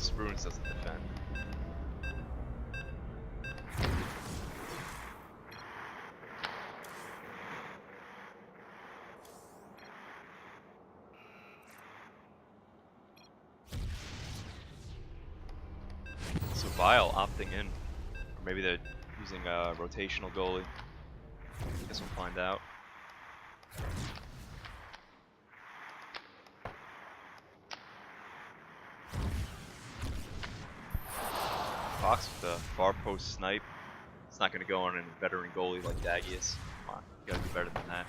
Spruance doesn't defend. So Vile opting in, or maybe they're using a rotational goalie. Guess we'll find out. Fox with the far post snipe. It's not going to go on a veteran goalie like Dagius. Come on, you gotta do better than that.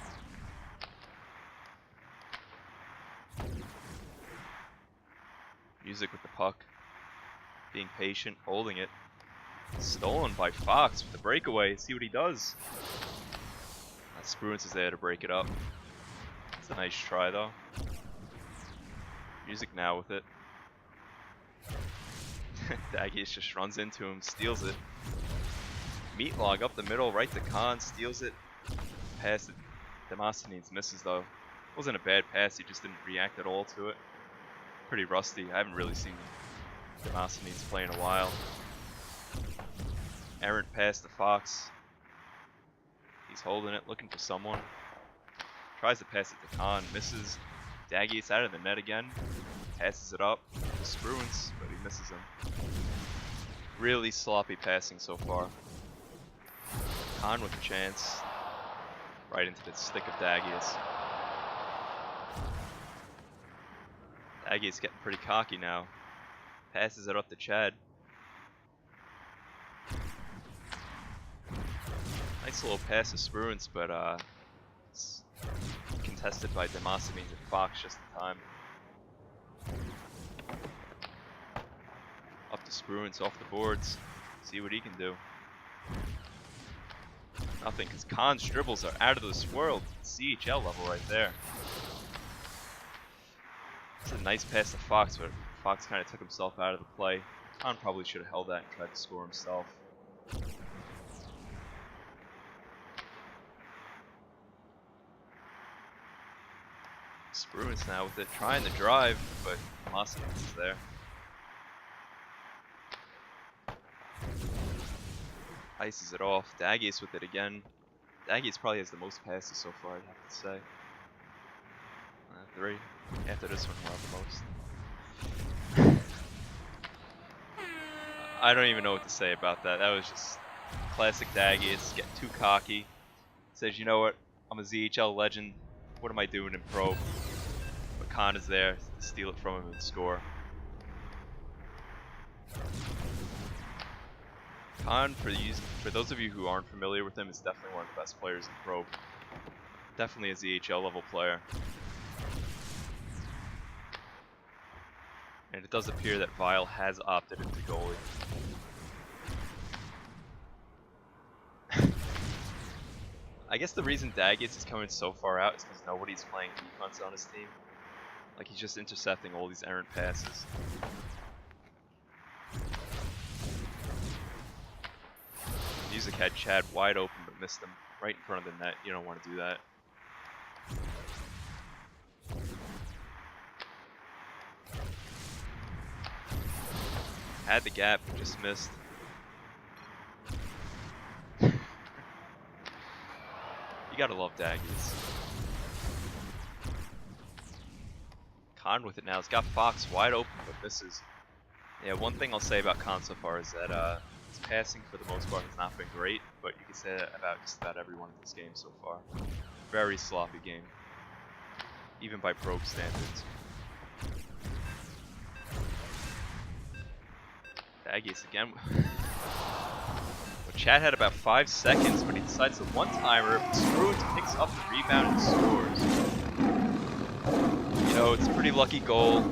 Music with the puck. Being patient, holding it. Stolen by Fox with the breakaway. See what he does. Spruance is there to break it up. It's a nice try though. Music now with it. Dagius just runs into him, steals it. Meatlog up the middle, right to Khan, steals it. Pass it. Demosthenes misses though. Wasn't a bad pass, he just didn't react at all to it. Pretty rusty. I haven't really seen Demosthenes play in a while. Errant pass to Fox. He's holding it, looking for someone. Tries to pass it to Khan, misses. Dagius out of the net again. Passes it up to Spruance, but he misses him. Really sloppy passing so far. Khan with a chance. Right into the stick of Dagius. Dagius getting pretty cocky now. Passes it up to Chad. Nice little pass to Spruance, but it's contested by Demosthenes and Fox just in time. Up to Spruance off the boards. See what he can do. Nothing, because Khan's dribbles are out of this world. ZHL level right there. It's a nice pass to Fox, but Fox kind of took himself out of the play. Khan probably should have held that and tried to score himself. Spruance now with it, trying to drive, but Demosthenes is there. Ices it off. Dagius with it again. Dagius probably has the most passes so far, I'd have to say. 3. After this one, we'll have the most. I don't even know what to say about that. That was just classic Dagius, getting too cocky. Says, you know what, I'm a ZHL legend. What am I doing in pro? But Khan is there to steal it from him and score. Khan, for those of you who aren't familiar with him, is definitely one of the best players in pro. Definitely a ZHL level player. And it does appear that Vile has opted into goalie. I guess the reason Dagius is coming so far out is because nobody's playing defense on his team. Like, he's just intercepting all these errant passes. Music had Chad wide open but missed him right in front of the net. You don't want to do that. Had the gap, just missed. You gotta love Dagius. Khan with it now. He's got Fox wide open but misses. Yeah, one thing I'll say about Khan so far is that his passing for the most part has not been great, but you can say that about just about everyone in this game so far. Very sloppy game, even by pro standards. Dagius again. Well, Chad had about 5 seconds, but he decides to one-timer. Spruance picks up the rebound and scores. You know, it's a pretty lucky goal.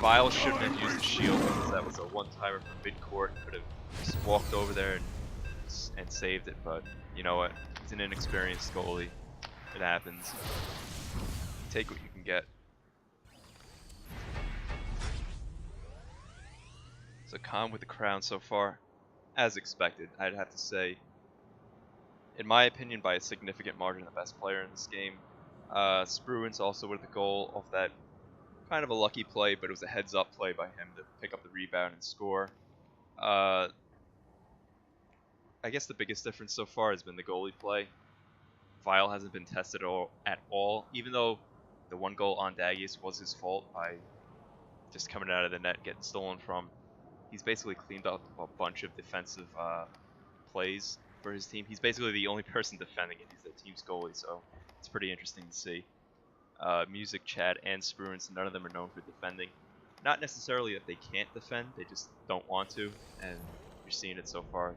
Vile shouldn't have used the shield because that was a one-timer from mid-court. Could have just walked over there and saved it, but you know what? He's an inexperienced goalie. It happens. Take what you can get. So Khan with the crown so far, as expected, I'd have to say. In my opinion, by a significant margin, the best player in this game. Spruance also with the goal off that Kind of a lucky play, but it was a heads-up play by him to pick up the rebound and score. I guess the biggest difference so far has been the goalie play. Vile hasn't been tested at all, even though the one goal on Dagius was his fault by just coming out of the net, getting stolen from. He's basically cleaned up a bunch of defensive plays for his team. He's basically the only person defending it. He's the team's goalie, so it's pretty interesting to see. Music, Chad, and Spruance, none of them are known for defending. Not necessarily that they can't defend, they just don't want to, and you're seeing it so far.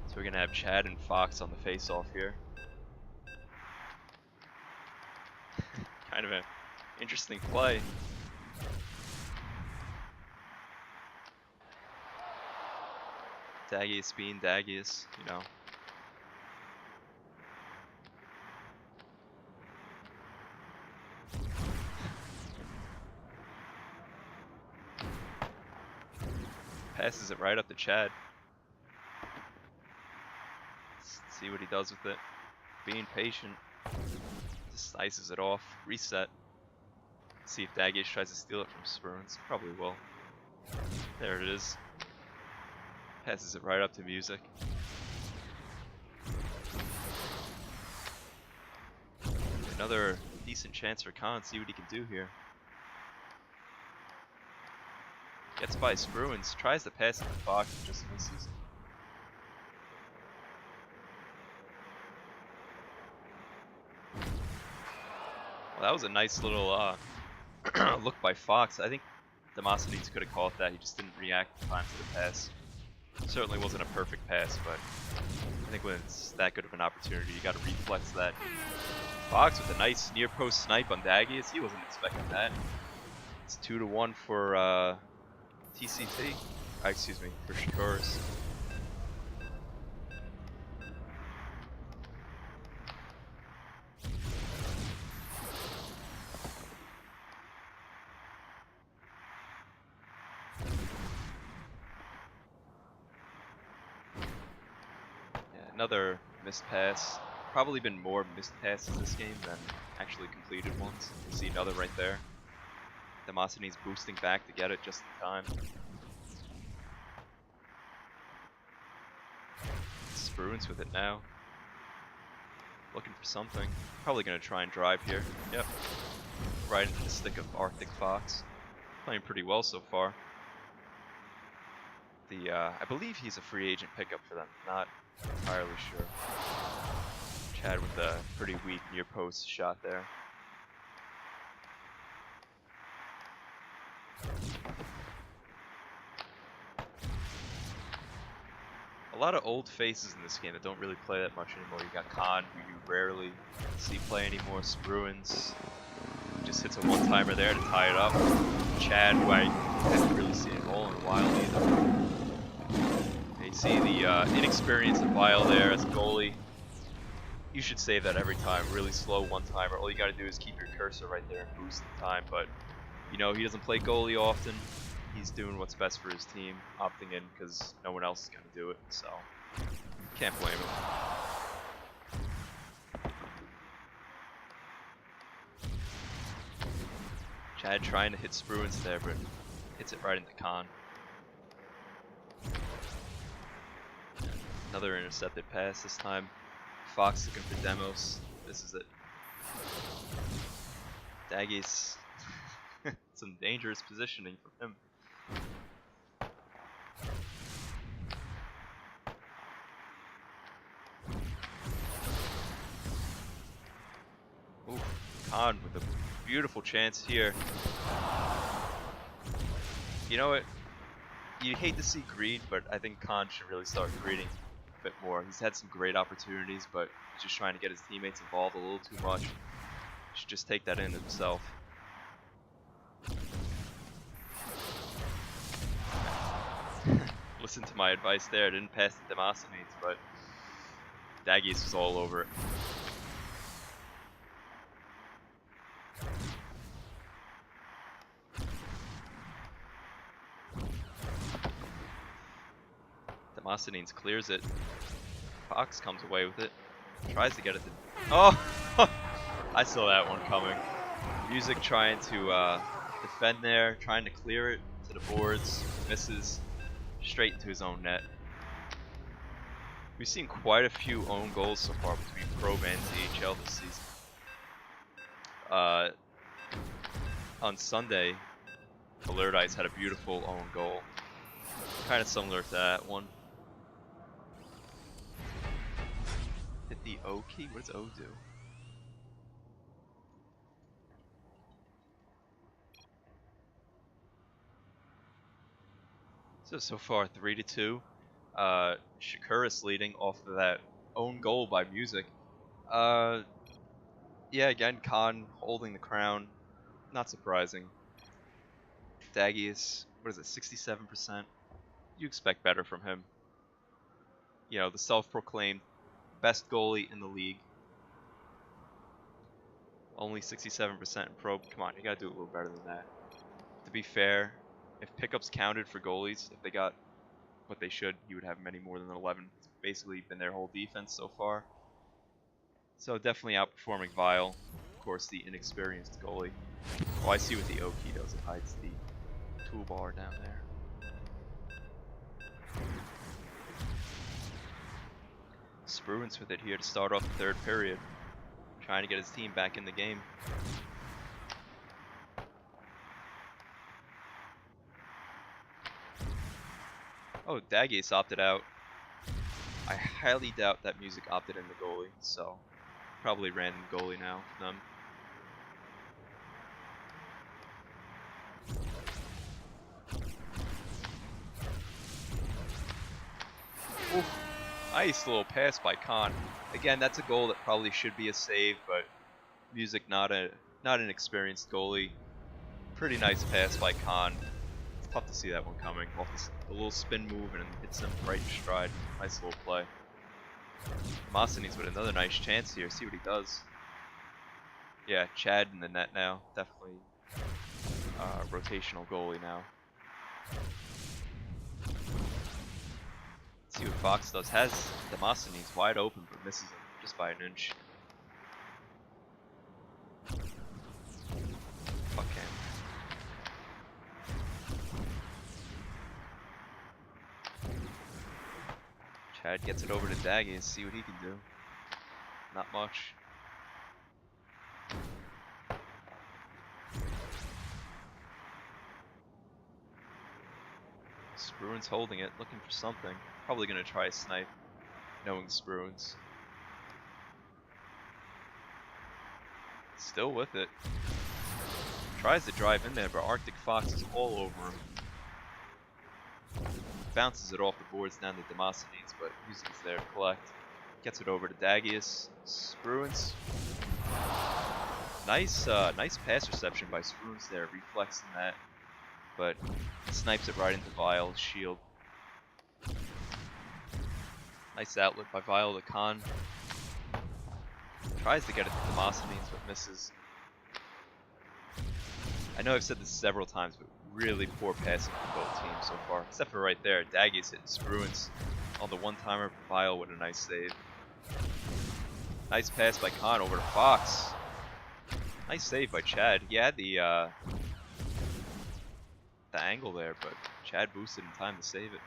So we're going to have Chad and Fox on the face-off here. Kind of an interesting play. Dagius being Dagius, you know. Passes it right up to Chad. Let's see what he does with it. Being patient. Just ices it off. Reset. See if Dagius tries to steal it from Spruance. Probably will. There it is. Passes it right up to Music. Another decent chance for Khan. See what he can do here. Gets by Spruance, tries to pass it to Fox, and just misses. Well, that was a nice little look by Fox. I think Demosthenes could have caught that. He just didn't react in time to the pass. Certainly wasn't a perfect pass, but I think when it's that good of an opportunity, you got to reflex that. Fox with a nice near post snipe on Dagius. He wasn't expecting that. It's 2-1 for TCT. Excuse me, for Shakuras. Another missed pass. Probably been more missed passes this game than actually completed ones. You can see another right there. Demosthenes boosting back to get it just in time. Spruance with it now. Looking for something. Probably going to try and drive here. Yep. Right into the stick of Arctic Fox. Playing pretty well so far. I believe he's a free agent pickup for them. Not entirely sure. Chad with a pretty weak near post shot there. A lot of old faces in this game that don't really play that much anymore. You got Khan, who you rarely see play anymore. Spruance just hits a one-timer there to tie it up. Chad, who I haven't really seen a role in a while either. You see the inexperience of Vile there as a goalie. You should save that every time. Really slow one-timer. All you gotta do is keep your cursor right there and boost the time. But, you know, he doesn't play goalie often. He's doing what's best for his team, opting in because no one else is gonna do it. So, can't blame him. Chad trying to hit Spruance there, but hits it right into Khan. Another intercepted pass this time. Fox looking for Demos. This is it. Dagius. Some dangerous positioning from him. Ooh, Khan with a beautiful chance here. You know what? You hate to see greed, but I think Khan should really start greeding a bit more. He's had some great opportunities, but he's just trying to get his teammates involved a little too much. He should just take that in himself. Listen to my advice there. Didn't pass the Demosthenes, but Dagius was all over it. Demosthenes clears it. Fox comes away with it. Tries to get it to... Oh! I saw that one coming. Music trying to defend there, trying to clear it to the boards, misses straight into his own net. We've seen quite a few own goals so far between Probe and ZHL this season. On Sunday, Alertites had a beautiful own goal. Kind of similar to that one. Hit the O key? What does O do? So far 3-2. Shakuras leading off of that own goal by Music. Yeah, again, Khan holding the crown. Not surprising. Daggies, what is it, 67%? You expect better from him. You know, the self-proclaimed best goalie in the league. Only 67% in Probe. Come on, you gotta do a little better than that. To be fair, if pickups counted for goalies, if they got what they should, he would have many more than 11. It's basically been their whole defense so far. So definitely outperforming Vile. Of course, the inexperienced goalie. Oh, I see what the O key does. It hides the toolbar down there. Spruance with it here to start off the third period. Trying to get his team back in the game. Oh, Daggies opted out. I highly doubt that Music opted in the goalie, so probably random goalie now for them. Oof. Nice little pass by Khan. Again, that's a goal that probably should be a save, but Music not an experienced goalie. Pretty nice pass by Khan. It's tough to see that one coming. Off a little spin move and hits him right in stride. Nice little play. Demosthenes with another nice chance here. See what he does. Yeah, Chad in the net now. Definitely rotational goalie now. See what Fox does. Has Demosthenes wide open, but misses him just by an inch. Fuck him. Chad gets it over to Daggy and see what he can do. Not much. Spruance holding it, looking for something. Probably gonna try a snipe, knowing Spruance. Still with it. Tries to drive in there, but Arctic Fox is all over him. Bounces it off the boards down to Demosthenes, but Music is there to collect. Gets it over to Daggius. Spruance. Nice pass reception by Spruance there, reflexing that. But snipes it right into Vile's shield. Nice outlet by Vile to Khan. Tries to get it to Demosthenes, but misses. I know I've said this several times, but really poor passing from both teams so far. Except for right there, Daggy's hitting Spruance on the one-timer. Vile with a nice save. Nice pass by Khan over to Fox. Nice save by Chad. He had the angle there, but Chad boosted in time to save it.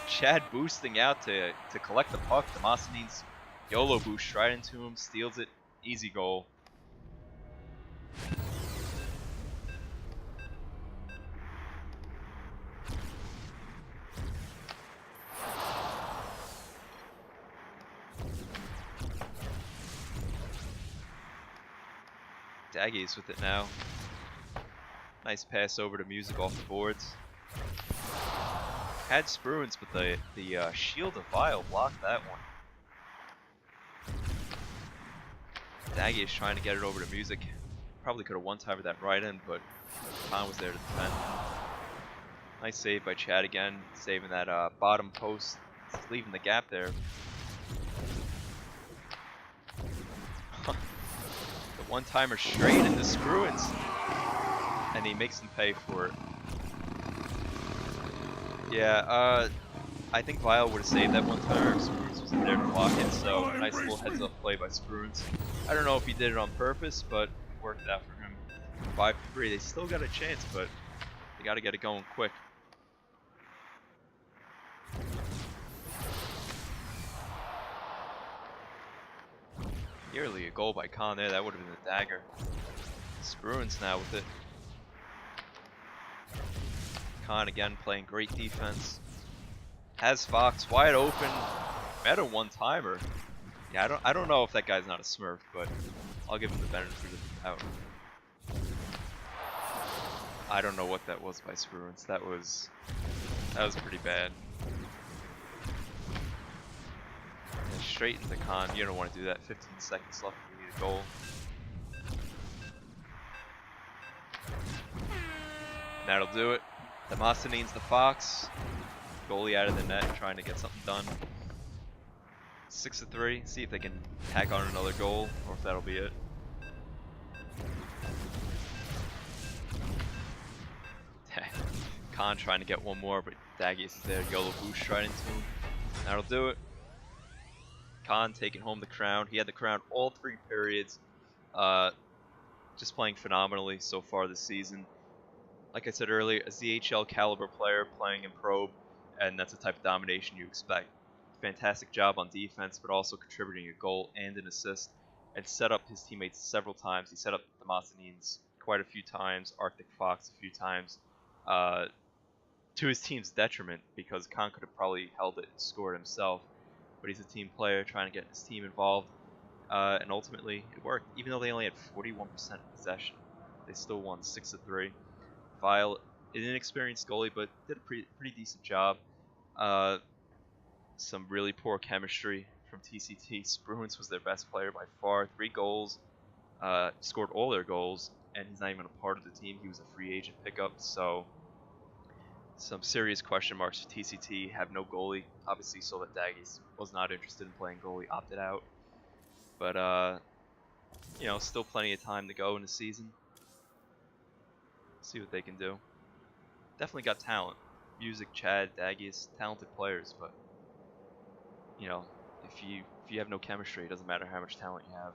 Chad boosting out to collect the puck. Demosthenes YOLO boost right into him, steals it, easy goal. Daggy's with it now. Nice pass over to Music off the boards. Had Spruance, but the shield of Vile blocked that one. Daggy is trying to get it over to Music. Probably could have one-timed that right in, but Khan was there to defend. Nice save by Chad again, saving that bottom post, leaving the gap there. The one-timer straight into Spruance, and he makes him pay for it. Yeah, I think Vile would have saved that one timer if Spruance wasn't there to block it, so a nice little heads up play by Spruance. I don't know if he did it on purpose, but it worked out for him. 5-3, they still got a chance, but they got to get it going quick. Nearly a goal by Khan there, that would have been a dagger. Spruance now with it. Khan again playing great defense. Has Fox wide open. Meta one-timer. Yeah, I don't know if that guy's not a smurf, but I'll give him the benefit of the doubt. I don't know what that was by Spruance. That was pretty bad. And straight into Khan. You don't want to do that. 15 seconds left. You need a goal. And that'll do it. Demosthenes the Fox. Goalie out of the net, trying to get something done. 6-3. See if they can tack on another goal, or if that'll be it. Khan trying to get one more, but Daggies is there. YOLO boost right into him. That'll do it. Khan taking home the crown. He had the crown all 3 periods. Just playing phenomenally so far this season. Like I said earlier, a ZHL caliber player playing in Probe, and that's the type of domination you expect. Fantastic job on defense, but also contributing a goal and an assist, and set up his teammates several times. He set up Demosthenes quite a few times, Arctic Fox a few times, to his team's detriment, because Khan could have probably held it and scored himself. But he's a team player trying to get his team involved, and ultimately it worked. Even though they only had 41% possession, they still won 6-3. Vile, an inexperienced goalie, but did a pretty decent job. Some really poor chemistry from TCT. Spruance was their best player by far. 3 goals, scored all their goals, and he's not even a part of the team. He was a free agent pickup, so some serious question marks for TCT. Have no goalie. Obviously, so that Daggies was not interested in playing goalie, opted out. But you know, still plenty of time to go in the season. See what they can do. Definitely got talent. Music, Chad, Daggies, talented players, but you know, if you have no chemistry, it doesn't matter how much talent you have.